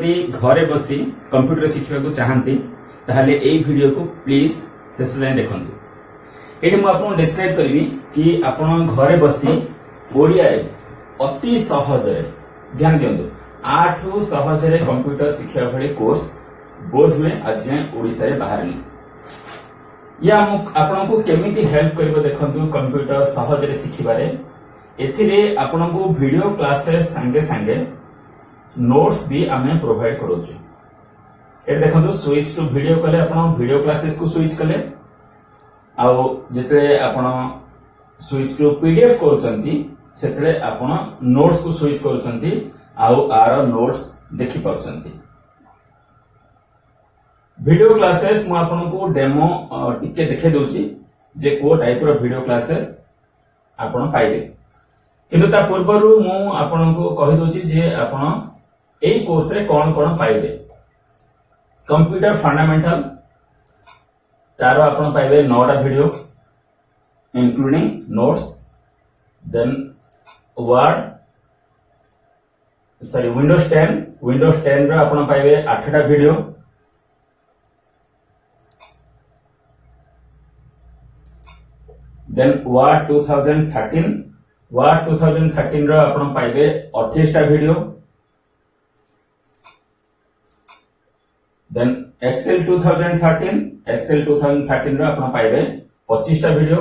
जदि घरे बसी कंप्यूटर शिखा चाहती ताहले एई वीडियो को प्लीज शेष जाए देखंतु। एठी मु आपन डिस्क्राइब करबी कि आपन घरे बसी ओडिया अति सहज ध्यान दियंतु आठु सहज कंप्यूटर शिखा भली कोर्स बोध हुए आज जाए ओडिसा रे बाहर नहीं। या आपन को केमिति हेल्प करबो देखंतु कंप्यूटर सहज रे शिखिबारे। एथिरे आपन को वीडियो क्लासेस संगे संगे नोट्स भी आमे प्रोवाइड करोछु। ए देखंतु स्विच टू वीडियो कले आपन वीडियो क्लासेस को स्विच कले आउ जेते आपन स्विच टू पीडीएफ करूचंती सेतरे आपन नोट्स को स्विच करूचंती आउ आर नोट्स देखि पाउचंती। वीडियो क्लासेस मु आपन को डेमो टिके देखे दोची जे को टाइप रो वीडियो क्लासेस आपन पाइबे। किंतु ता पूर्वरु मु आपन को कहि दोची जे आपन एई कोर्स रे कोन कोन पाइबे। कंप्यूटर फंडामेंटल तारो आपन पाइबे 9टा video including notes. Then Windows 10 रो आपन पाइबे 8टा वीडियो। देन वार्ड 2013 रो आपन पाइबे 28टा वीडियो। देन एक्सेल 2013 रो आपन पाइबे 25टा वीडियो।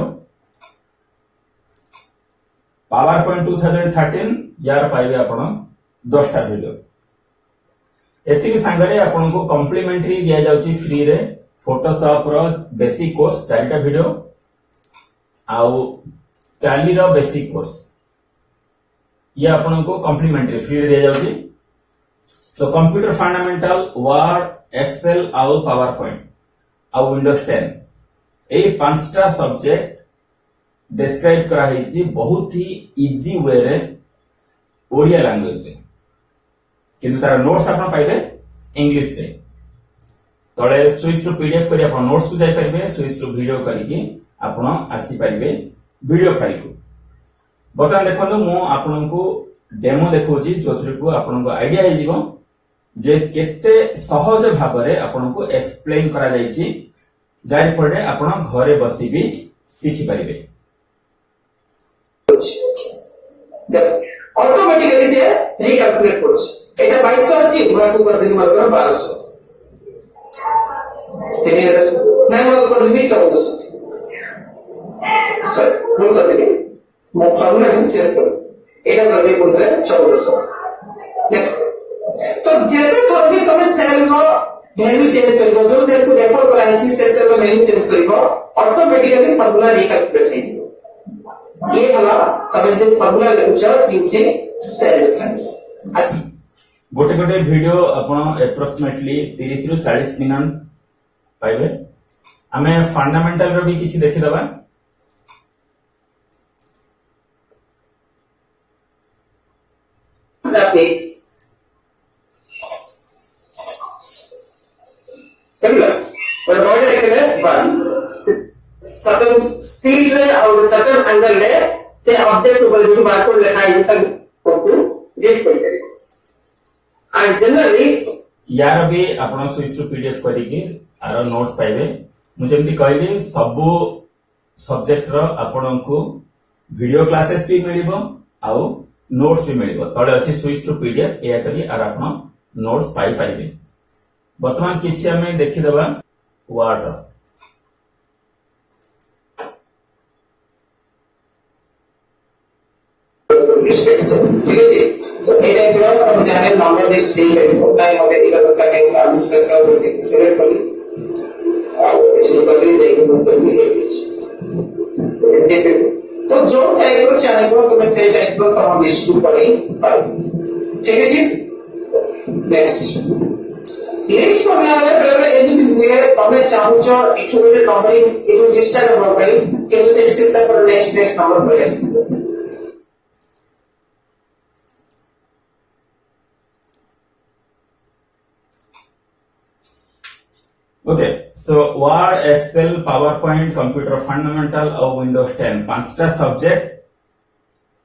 पावर पॉइंट 2013 यार पाइबे आपन 10टा वीडियो। एतिक संगरे आपन को कॉम्प्लीमेंटरी दिया जाउची फ्री रे फोटोशॉप रो बेसिक कोर्स 4टा वीडियो आउ टैली रो बेसिक कोर्स ये आपन को कॉम्प्लीमेंटरी फ्री दिया जाउची। So computer fundamental Word Excel आउ पावर पॉइंट आउ विंडोज 10 ए 5टा सब्जेक्ट डिस्क्राइब करा हिची बहुत ही इजी वे रे ओडिया लैंग्वेज रे। किंतु तार नोट्स आपन पाइबे इंग्लिश रे। तळे स्विच टू पीडीएफ करी आपन नोट्स को जाय परिबे। स्विच टू वीडियो करी कि आपन आसी परिबे वीडियो फाइल को। बर्तमान देखंतु मु आपन को डेमो देखौची जोथरे को आपन को आईडिया हे दिबो जे केते सहज भाबरे आपन को एक्सप्लेन करा जायछि जारि पड़े आपन घरे बसी भी सीखि परिबे। ऑटोमेटिकली से रिकैलकुलेट करूछ। एटा 2200 अछि मु कर देनी मात्र 1200 स्थिति नै मु कर देनी 1400 सर मु कर देनी मु फार्मूला चेंज कर एटा कर दे पुरे 1400। तो जेते थोर भी तमे सेल नो वैल्यू चेंज करबो जो सेल को रेफर करा है से सेल नो वैल्यू चेंज करबो ऑटोमेटिकली फार्मूला रिकैलकुलेट हे जिवो। ये हला तमे जे फार्मूला लेखुछ नीचे सेल रेफरेंस गोटे गोटे वीडियो आपण एप्रोक्सीमेटली 30 रु 40 मिनट पाइबे। हमें फंडामेंटल रो भी किछि देखि दबा। पेज और बॉर्डर के बस सर्टेन स्पीड रे और सर्टेन एंगल रे से ऑब्जेक्ट ऊपर जो बारकोड लिखा है तक को रीड कर दे। एंड जनरली यार भी आपण स्विच टू पीडीएफ करी कि आरो नोट्स पाइबे। मु जेमति कहली सब सब्जेक्ट रो आपण को वीडियो क्लासेस भी मिलिबो आउ नोट्स भी मिलिबो। तळे अछि स्विच टू पीडीएफ या करी आर आपण नोट्स पाई पाइबे। वर्तमान किछि हमें देखि दबा वर्ड ठीक है जी। तो एटा पूरा हम जाने नंबर लिस्ट दे है काय मते इला दरकार है हम सेट कर दे सिलेक्ट करी और इसे कर दे मतलब ये तो जो टाइप को चाहे को तुम्हें सेट टाइप को तमाम लिस्ट ऊपर ही ठीक है जी। नेक्स्ट लिस्ट को यहाँ पे पहले एनीथिंग हुए तमें चाहूँचो इचुवेटेड नंबरिंग इचु लिस्ट का नंबर भाई कि उसे सिस्टम पर नेक्स्ट नंबर पर ऐसे। Okay so Word Excel PowerPoint computer fundamental और विंडोज 10 5टा सब्जेक्ट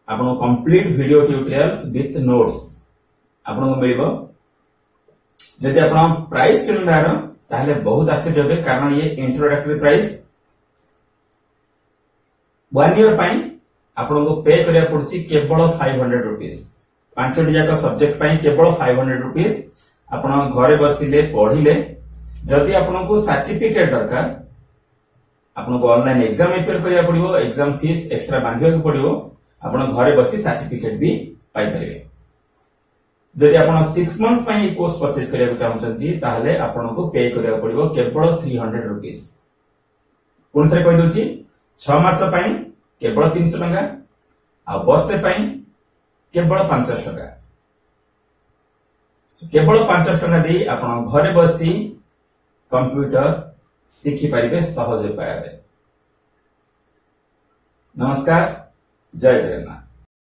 आपन complete video tutorials with notes आपन को मिलिबो। जदि आपण प्राइस सुनिबार ताहले बहुत आश्चर्य होबे कारण ये इंट्रोडक्टरी प्राइस 1 ईयर पाई आपण को पे करिया पड़छि केवल 500 रुपीस 5टी जाक सब्जेक्ट पाई केवल 500 रुपीस आपण घरे बसिले पढिले जदि आपण को सर्टिफिकेट दरकार आपण को ऑनलाइन एग्जाम अपेयर करिया पड़िबो एग्जाम फीस एक्स्ट्रा बांधिया को पड़िबो आपण घरे बसी सर्टिफिकेट भी पाई परिबे जदि आपण 6 मंथ्स पई कोर्स परचेज करिया को चाहउछंती ताहले आपण को पे करिया पड़िबो केवल 300 रुपीस पुन थरे कहि दोछि 6 मास पई केवल 300 टका आ वर्ष पई केवल 500 टका केवल 500 टका दे आपण घरे बसी कंप्यूटर शिखि पारिबे सहज उपाय। नमस्कार, जय जगन्नाथ।